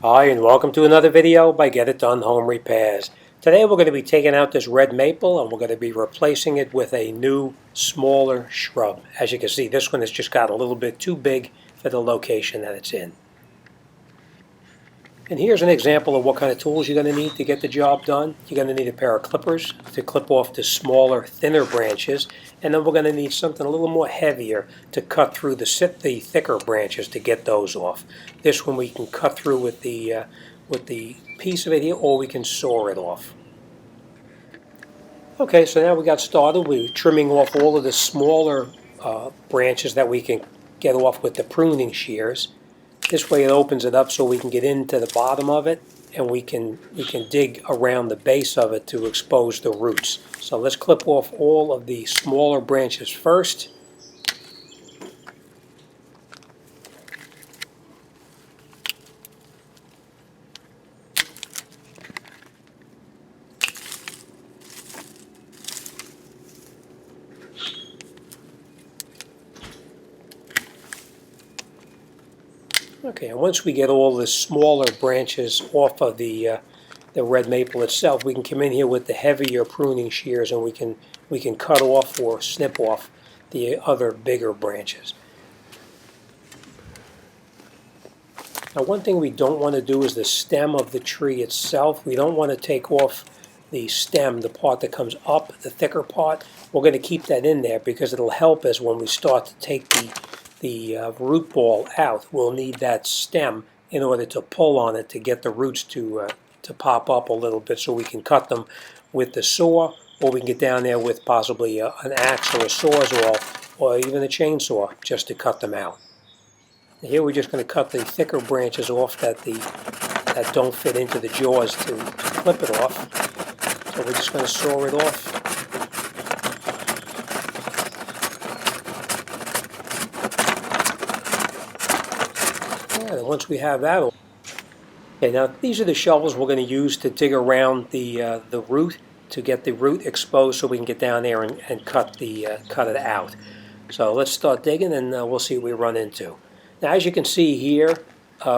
Hi, and welcome to another video by Get It Done Home Repairs. Today we're going to be taking out this red maple and we're going to be replacing it with a new, smaller shrub. As you can see, this one has just got a little bit too big for the location that it's in. And here's an example of what kind of tools you're going to need to get the job done. You're going to need a pair of clippers to clip off the smaller, thinner branches, and then we're going to need something a little more heavier to cut through the thicker branches to get those off. This one we can cut through with the piece of it here, or we can saw it off. Okay, so now we got started. We're trimming off all of the smaller branches that we can get off with the pruning shears. This way it opens it up so we can get into the bottom of it, and we can dig around the base of it to expose the roots. So let's clip off all of the smaller branches first. Okay, and once we get all the smaller branches off of the red maple itself, we can come in here with the heavier pruning shears and we can cut off or snip off the other bigger branches. Now, one thing we don't want to do is the stem of the tree itself. We don't want to take off the stem, the part that comes up, the thicker part. We're going to keep that in there because it'll help us when we start to take the root ball out. We'll need that stem in order to pull on it to get the roots to pop up a little bit, so we can cut them with the saw, or we can get down there with possibly an axe or a sawzall or even a chainsaw just to cut them out. Here we're just going to cut the thicker branches off that don't fit into the jaws to clip it off. So we're just going to saw it off. And once we have that, okay, now these are the shovels we're going to use to dig around the root, to get the root exposed so we can get down there and cut it out. So let's start digging, and we'll see what we run into. Now, as you can see here,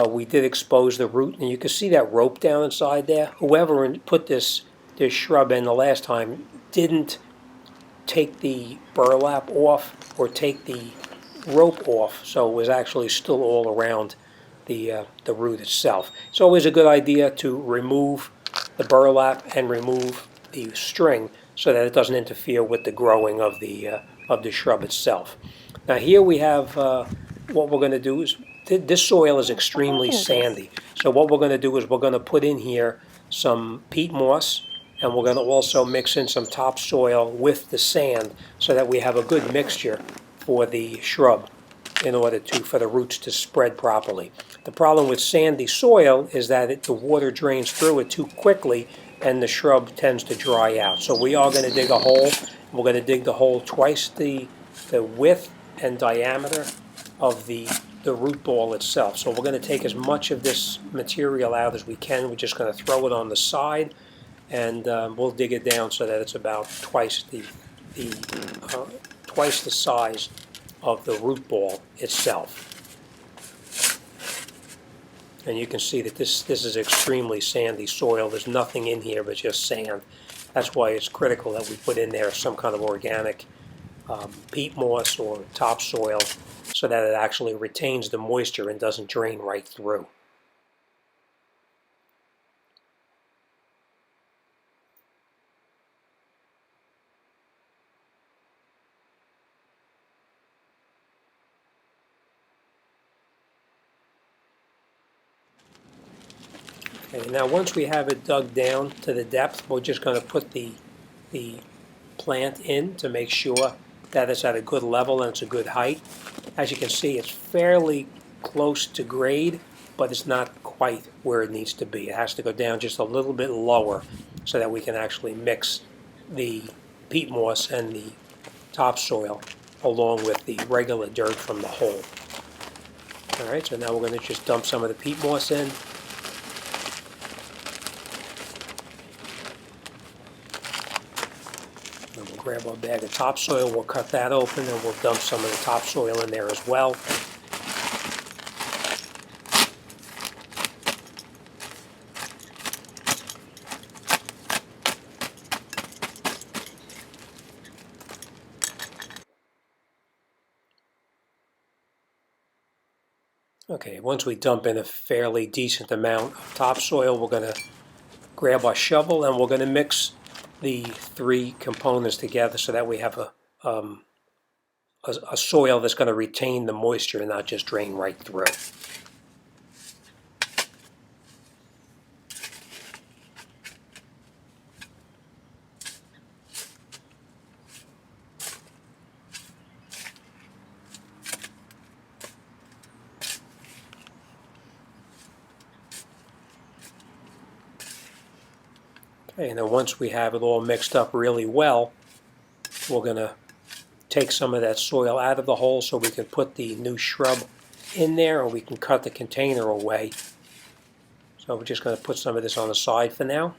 we did expose the root, and you can see that rope down inside there. Whoever put this shrub in the last time didn't take the burlap off or take the rope off, so it was actually still all around the root itself. It's always a good idea to remove the burlap and remove the string so that it doesn't interfere with the growing of the shrub itself. Now here we have what we're going to do is, this soil is extremely sandy. So what we're going to do is we're going to put in here some peat moss, and we're going to also mix in some topsoil with the sand so that we have a good mixture for the shrub in order for the roots to spread properly. The problem with sandy soil is that the water drains through it too quickly and the shrub tends to dry out. So we are going to dig a hole. We're going to dig the hole twice the width and diameter of the root ball itself. So we're going to take as much of this material out as we can. We're just going to throw it on the side, and we'll dig it down so that it's about twice the size of the root ball itself. And you can see that this is extremely sandy soil. There's nothing in here but just sand. That's why it's critical that we put in there some kind of organic peat moss or topsoil so that it actually retains the moisture and doesn't drain right through. Okay, now once we have it dug down to the depth, we're just going to put the plant in to make sure that it's at a good level and it's a good height. As you can see, it's fairly close to grade, but it's not quite where it needs to be. It has to go down just a little bit lower so that we can actually mix the peat moss and the topsoil along with the regular dirt from the hole. All right, so now we're going to just dump some of the peat moss in. And we'll grab our bag of topsoil, we'll cut that open, and we'll dump some of the topsoil in there as well. Okay, once we dump in a fairly decent amount of topsoil, we're going to grab our shovel and we're going to mix the three components together so that we have a soil that's going to retain the moisture and not just drain right through. Okay, and then once we have it all mixed up really well, we're going to take some of that soil out of the hole so we can put the new shrub in there, or we can cut the container away. So we're just going to put some of this on the side for now.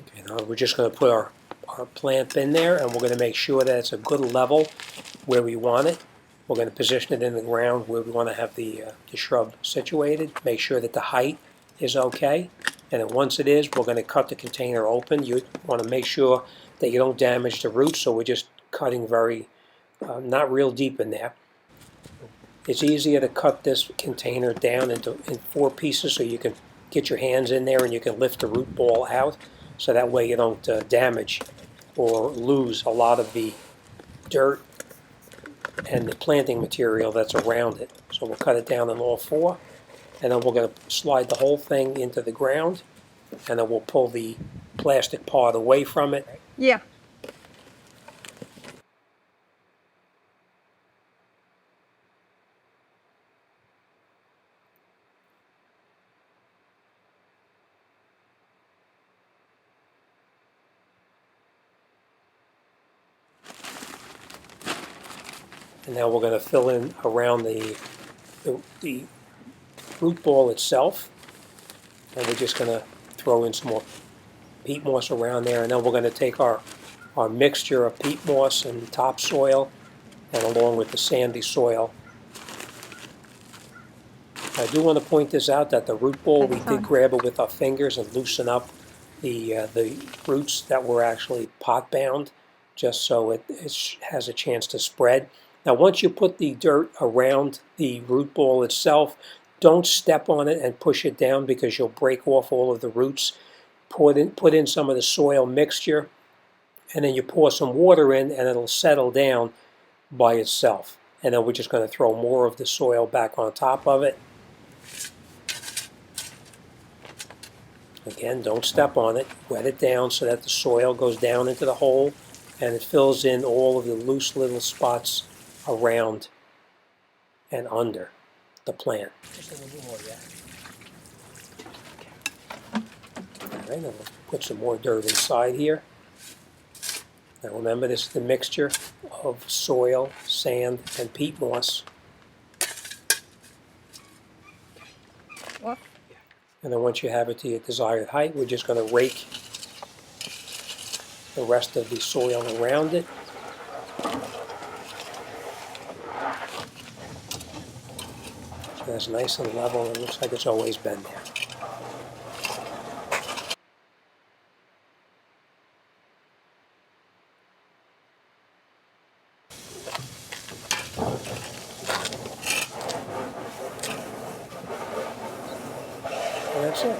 Okay, now we're just going to put our plant in there, and we're going to make sure that it's a good level where we want it. We're going to position it in the ground where we want to have the shrub situated. Make sure that the height is okay. And then once it is, we're going to cut the container open. You want to make sure that you don't damage the roots, so we're just cutting very, not real deep in there. It's easier to cut this container down in 4 pieces so you can get your hands in there and you can lift the root ball out. So that way you don't damage or lose a lot of the dirt and the planting material that's around it. So we'll cut it down in all 4, and then we're going to slide the whole thing into the ground, and then we'll pull the plastic part away from it. Yeah. And now we're going to fill in around the root ball itself. And we're just going to throw in some more peat moss around there. And then we're going to take our mixture of peat moss and topsoil, and along with the sandy soil. I do want to point this out that the root ball, we did grab it with our fingers and loosen up the roots that were actually pot bound, just so it has a chance to spread. Now once you put the dirt around the root ball itself, don't step on it and push it down because you'll break off all of the roots. Put in some of the soil mixture, and then you pour some water in and it'll settle down by itself. And then we're just going to throw more of the soil back on top of it. Again, don't step on it. Wet it down so that the soil goes down into the hole and it fills in all of the loose little spots around and under the plant. Just a little more, yeah. All right, now we'll put some more dirt inside here. Now remember, this is the mixture of soil, sand, and peat moss. What? And then once you have it to your desired height, we're just going to rake the rest of the soil around it. So that's nice and level, and it looks like it's always been there. And that's it.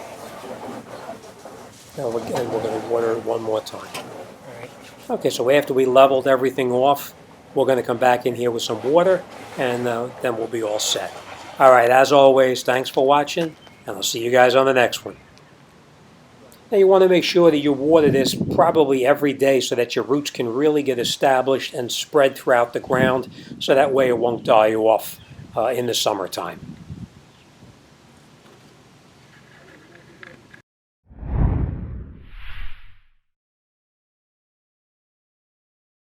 Now we're going to water it one more time. All right. Okay, so after we leveled everything off, we're going to come back in here with some water, and then we'll be all set. All right, as always, thanks for watching, and I'll see you guys on the next one. Now you want to make sure that you water this probably every day so that your roots can really get established and spread throughout the ground, so that way it won't die off in the summertime.